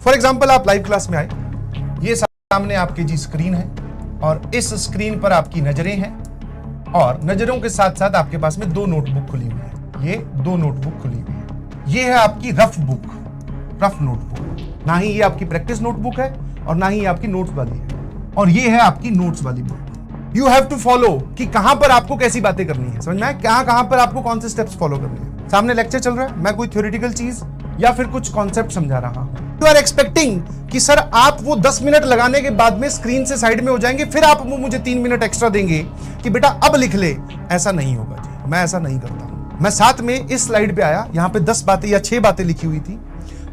For example आप live class में आए, ये सामने आपकी जी स्क्रीन है और इस स्क्रीन पर आपकी नजरें हैं और नजरों के साथ साथ आपके पास में 2 नोटबुक खुली हुई है। ये 2 नोटबुक खुली हुई है। ये है आपकी रफ बुक, रफ नोटबुक। ना ही ये आपकी प्रैक्टिस नोटबुक है और ना ही आपकी नोट्स वाली है, और ये है आपकी नोट्स वाली book. You have to follow कि कहां पर आपको कैसी बातें करनी है, समझ में आया? कहां पर आपको कौन से स्टेप्स फॉलो करने हैं। सामने लेक्चर चल रहा है, मैं कोई थ्योरेटिकल चीज या फिर कुछ कॉन्सेप्ट समझा रहा हूं। यू आर एक्सपेक्टिंग कि सर आप वो 10 मिनट लगाने के बाद में स्क्रीन से साइड में हो जाएंगे, फिर आप वो मुझे 3 मिनट एक्स्ट्रा देंगे कि बेटा अब लिख ले। ऐसा नहीं होगा जी, मैं ऐसा नहीं करता हूं। मैं साथ में इस स्लाइड पे आया, यहां पे 10 बातें या 6 बातें लिखी हुई थी,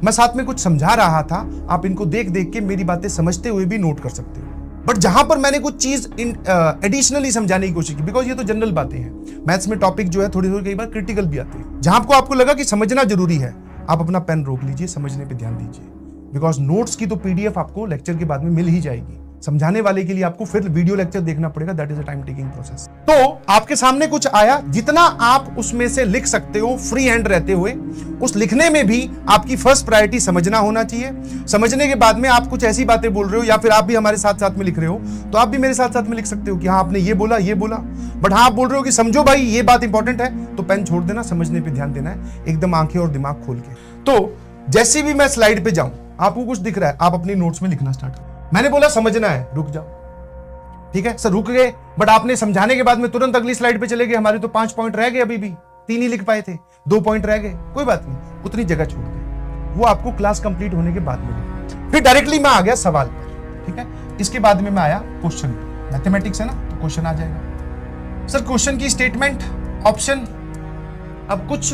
मैं साथ में कुछ समझा रहा था। आप इनको देख देख के मेरी बातें समझते हुए भी नोट कर सकते हो। बट जहां पर मैंने कुछ चीज एडिशनली समझाने की कोशिश की, बिकॉज ये तो जनरल बातें हैं, मैथ्स में टॉपिक जो है थोड़ी थोड़ी कई बार क्रिटिकल भी आते हैं, जहां आपको लगा कि समझना जरूरी है, आप अपना पेन रोक लीजिए, समझने पे ध्यान दीजिए। बिकॉज नोट्स की तो पीडीएफ आपको लेक्चर के बाद में मिल ही जाएगी। समझाने वाले के लिए आपको फिर वीडियो लेक्चर देखना पड़ेगा, that is a time taking process. तो आपके सामने कुछ आया, जितना आप उसमें से लिख सकते हो फ्री हैंड रहते हुए, उस लिखने में भी आपकी फर्स्ट प्रायोरिटी समझना होना चाहिए। समझने के बाद में आप कुछ ऐसी बातें बोल रहे हो या फिर आप भी हमारे साथ साथ में लिख रहे हो, तो आप भी मेरे साथ साथ में लिख सकते हो कि हाँ आपने ये बोला, बट हाँ आप बोल रहे हो कि समझो भाई ये बात इंपॉर्टेंट है, तो पेन छोड़ देना, समझने पे ध्यान देना है, एकदम आंखें और दिमाग खोल के। तो जैसे भी मैं स्लाइड पे जाऊं, आपको कुछ दिख रहा है, आप अपनी नोट्स में लिखना स्टार्ट करो। मैंने बोला समझना है, रुक जाओ, ठीक है सर रुक गए, बट आपने समझाने के बाद में तुरंत अगली स्लाइड पे चले गए। हमारे तो 5 पॉइंट रह गए, अभी भी 3 ही लिख पाए थे, 2 पॉइंट रह गए, कोई बात नहीं, उतनी जगह छोड़ दे, वो आपको क्लास कंप्लीट होने के बाद में। फिर डायरेक्टली मैं आ गया सवाल पर, ठीक है। इसके बाद में मैं आया क्वेश्चन पे, मैथमेटिक्स है ना तो क्वेश्चन आ जाएगा। सर क्वेश्चन की स्टेटमेंट, ऑप्शन। अब कुछ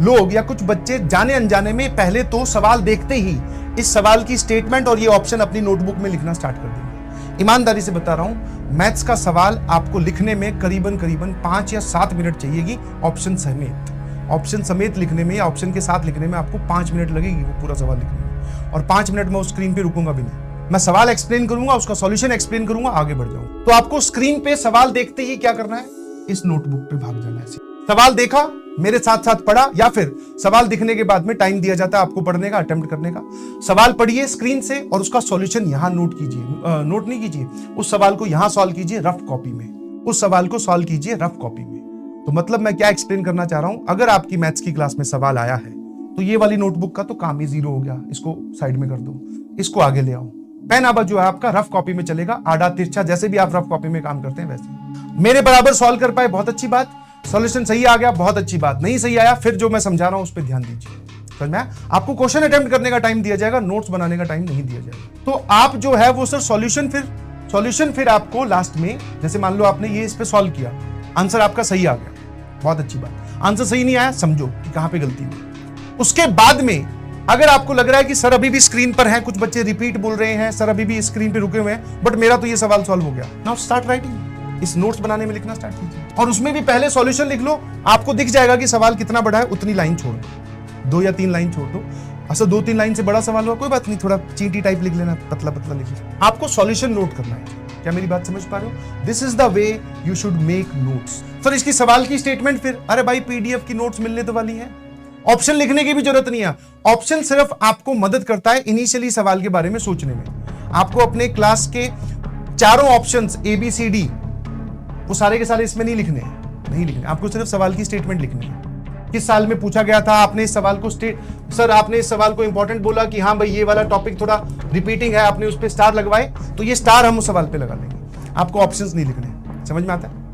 लोग या कुछ बच्चे जाने अनजाने में पहले तो सवाल देखते ही इस सवाल की स्टेटमेंट और ये ऑप्शन अपनी नोटबुक में लिखना स्टार्ट कर देंगे। ईमानदारी से बता रहा हूं, मैथ्स का सवाल आपको लिखने में करीबन 5 या 7 मिनट चाहिएगी, ऑप्शन समेत लिखने में या ऑप्शन के साथ लिखने में आपको 5 मिनट लगेगी वो पूरा सवाल लिखने में। और 5 मिनट में उस स्क्रीन पे रुकूंगा भी नहीं, मैं सवाल एक्सप्लेन करूंगा, उसका सॉल्यूशन एक्सप्लेन करूंगा, आगे बढ़ जाऊंगा। तो आपको स्क्रीन पे सवाल देखते ही क्या करना है, इस नोटबुक पे भाग जाना है। सवाल देखा, मेरे साथ साथ पढ़ा, या फिर सवाल दिखने के बाद में टाइम दिया जाता है आपको पढ़ने का, अटेम्प्ट करने का। सवाल पढ़िए स्क्रीन से और उसका सॉल्यूशन यहां नोट कीजिए, नोट नहीं कीजिए, उस सवाल को यहां सॉल्व कीजिए रफ कॉपी में, उस सवाल को सॉल्व कीजिए रफ कॉपी में। तो मतलब मैं क्या एक्सप्लेन करना चाह रहा हूं, अगर आपकी मैथ्स की क्लास में सवाल आया है तो ये वाली नोटबुक का तो काम ही जीरो हो गया, इसको साइड में कर दो, इसको आगे ले आओ। पेन अब जो है आपका रफ कॉपी में चलेगा, आड़ा तिरछा, जैसे भी आप रफ कॉपी में काम करते हैं वैसे। मेरे बराबर सॉल्व कर पाए, बहुत अच्छी बात। सॉल्यूशन सही आ गया, बहुत अच्छी बात। नहीं सही आया, फिर जो मैं समझा रहा हूं उस पर ध्यान दीजिए। समझ में? आपको क्वेश्चन अटेम्प्ट करने का टाइम दिया जाएगा, नोट्स बनाने का टाइम नहीं दिया जाएगा। तो आप जो है वो सर सॉल्यूशन फिर आपको लास्ट में, जैसे मान लो आपने ये इस पे सॉल्व किया, आंसर आपका सही आ गया, बहुत अच्छी बात। आंसर सही नहीं आया, समझो कि कहां पे गलती हुई। उसके बाद में अगर आपको लग रहा है कि सर अभी भी स्क्रीन पर है, कुछ बच्चे रिपीट बोल रहे हैं, सर अभी भी स्क्रीन पे रुके हुए हैं, बट मेरा तो ये सवाल सॉल्व हो गया, नाउ स्टार्ट राइटिंग। इस नोट्स बनाने में लिखना स्टार्ट कीजिए और उसमें भी पहले सॉल्यूशन लिख लो। आपको दिख जाएगा कि सवाल कितना बड़ा है, उतनी लाइन छोड़ दो, 2 या 3 लाइन छोड़ दो। अच्छा 2-3 लाइन से बड़ा सवाल हुआ, कोई बात नहीं, थोड़ा चींटी टाइप लिख लेना, पतला पतला लिख लेना। आपको सॉल्यूशन नोट करना है। क्या मेरी बात समझ पा रहे हो? This is the way you should make notes. Sir इसकी सवाल की स्टेटमेंट फिर, अरे भाई पीडीएफ की नोट्स मिलने तो वाली है, ऑप्शन लिखने की भी जरूरत नहीं है। ऑप्शन सिर्फ आपको मदद करता है इनिशियली सवाल के बारे में सोचने में। आपको अपने क्लास के चारों ऑप्शंस ABCD वो सारे के सारे इसमें नहीं लिखने, आपको सिर्फ सवाल की स्टेटमेंट लिखनी है। किस साल में पूछा गया था, आपने इस सवाल को सर आपने इस सवाल को इंपॉर्टेंट बोला कि हाँ भाई ये वाला टॉपिक थोड़ा रिपीटिंग है, आपने उस पर स्टार लगवाए, तो ये स्टार हम उस सवाल पे लगा लेंगे। आपको ऑप्शंस नहीं लिखने, समझ में आता है?